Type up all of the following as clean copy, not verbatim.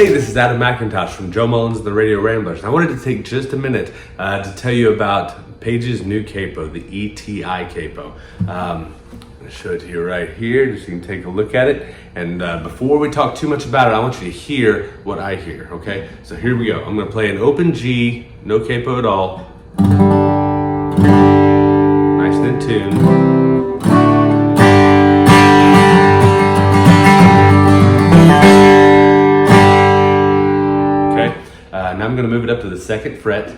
Hey, this is Adam McIntosh from Joe Mullins and the Radio Ramblers. I wanted to take just a minute to tell you about Paige's new capo, the ETI Capo. I'm going to show it to you right here, just so you can take a look at it. And before we talk too much about it, I want you to hear what I hear, okay? So here we go. I'm going to play an open G, no capo at all. Nice and in tune. Now I'm going to move it up to the 2nd fret.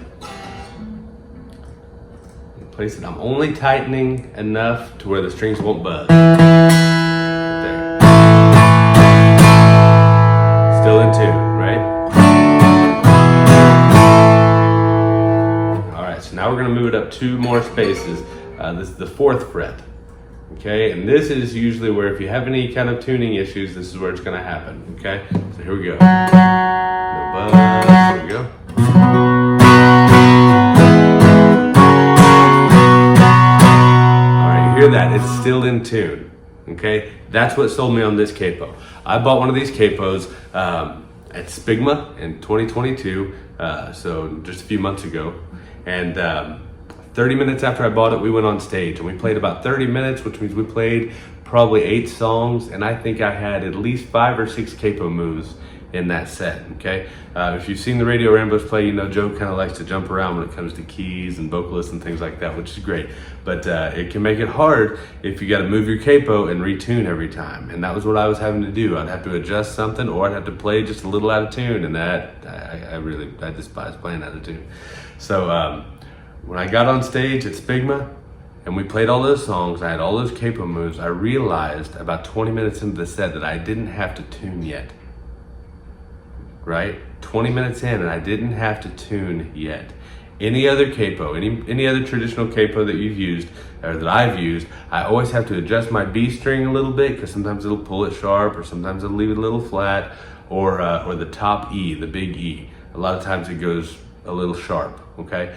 Place it. I'm only tightening enough to where the strings won't buzz. Right there. Still in tune, right? Alright, so now we're going to move it up 2 more spaces. This is the 4th fret. Okay, and this is usually where if you have any kind of tuning issues, this is where it's going to happen. Okay, so here we go. No buzz. There we go. All right, you hear that? It's still in tune. Okay, that's what sold me on this capo. I bought one of these capos at Spigma in 2022, so just a few months ago, and 30 minutes after I bought it, we went on stage and we played about 30 minutes, which means we played probably 8 songs, and I think I had at least 5 or 6 capo moves in that set, okay? If you've seen the Radio Ramblers play, you know Joe kind of likes to jump around when it comes to keys and vocalists and things like that, which is great. But it can make it hard if you gotta move your capo and retune every time. And that was what I was having to do. I'd have to adjust something, or I'd have to play just a little out of tune, and that, I despise playing out of tune. So when I got on stage at Spigma and we played all those songs, I had all those capo moves, I realized about 20 minutes into the set that I didn't have to tune yet. Right? 20 minutes in and I didn't have to tune yet. Any other capo, any other traditional capo that you've used, or that I've used, I always have to adjust my B string a little bit because sometimes it'll pull it sharp, or sometimes it'll leave it a little flat, or the top E, the big E. A lot of times it goes a little sharp, okay?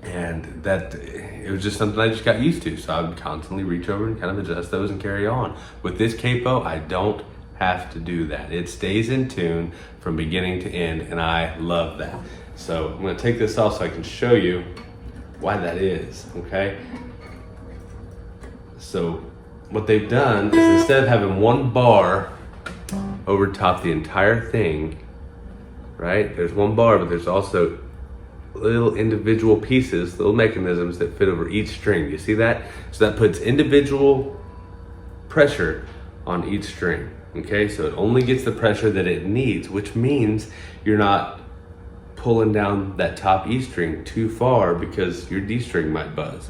And that, it was just something I just got used to. So I would constantly reach over and kind of adjust those and carry on. With this capo, I don't have to do that. It stays in tune from beginning to end, and I love that. So I'm gonna take this off so I can show you why that is, okay? So what they've done is, instead of having one bar over top the entire thing, right? There's one bar, but there's also little individual pieces, little mechanisms that fit over each string. You see that? So that puts individual pressure on each string. Okay, so it only gets the pressure that it needs, which means you're not pulling down that top E string too far because your D string might buzz.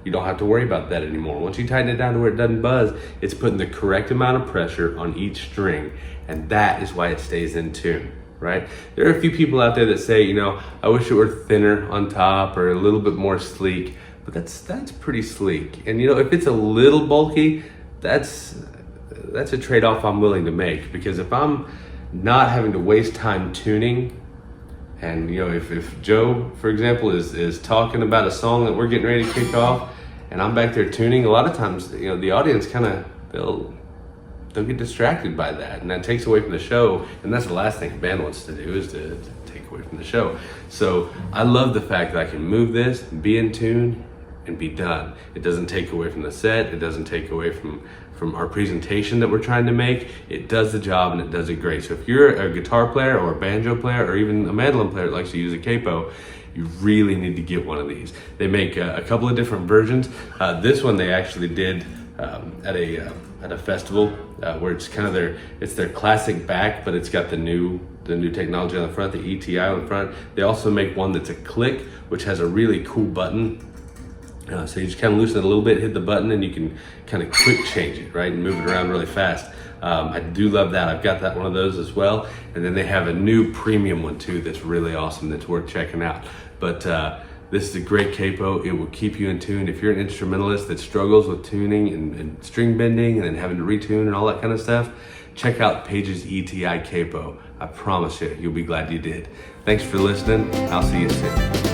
You don't have to worry about that anymore. Once you tighten it down to where it doesn't buzz, it's putting the correct amount of pressure on each string, and that is why it stays in tune. Right? There are a few people out there that say, you know, I wish it were thinner on top or a little bit more sleek, but that's pretty sleek. And you know, if it's a little bulky, that's a trade-off I'm willing to make, because if I'm not having to waste time tuning, and you know, if Joe, for example, is talking about a song that we're getting ready to kick off, and I'm back there tuning, a lot of times, you know, the audience kind of, they'll get distracted by that, and that takes away from the show, and that's the last thing a band wants to do, is to take away from the show. So I love the fact that I can move this, be in tune, and be done. It doesn't take away from the set, it doesn't take away from our presentation that we're trying to make. It does the job, and it does it great. So if you're a guitar player or a banjo player or even a mandolin player that likes to use a capo, you really need to get one of these. They make a couple of different versions. This one they actually did at a festival where it's kind of their classic back, but it's got the new technology on the front, the ETI on the front. They also make one that's a click, which has a really cool button. So you just kind of loosen it a little bit, hit the button, and you can kind of quick change it, right, and move it around really fast. I do love that. I've got that one of those as well. And then they have a new premium one too that's really awesome, that's worth checking out. But this is a great capo. It will keep you in tune. If you're an instrumentalist that struggles with tuning and string bending and then having to retune and all that kind of stuff, check out Paige's ETI Capo. I promise you, you'll be glad you did. Thanks for listening. I'll see you soon.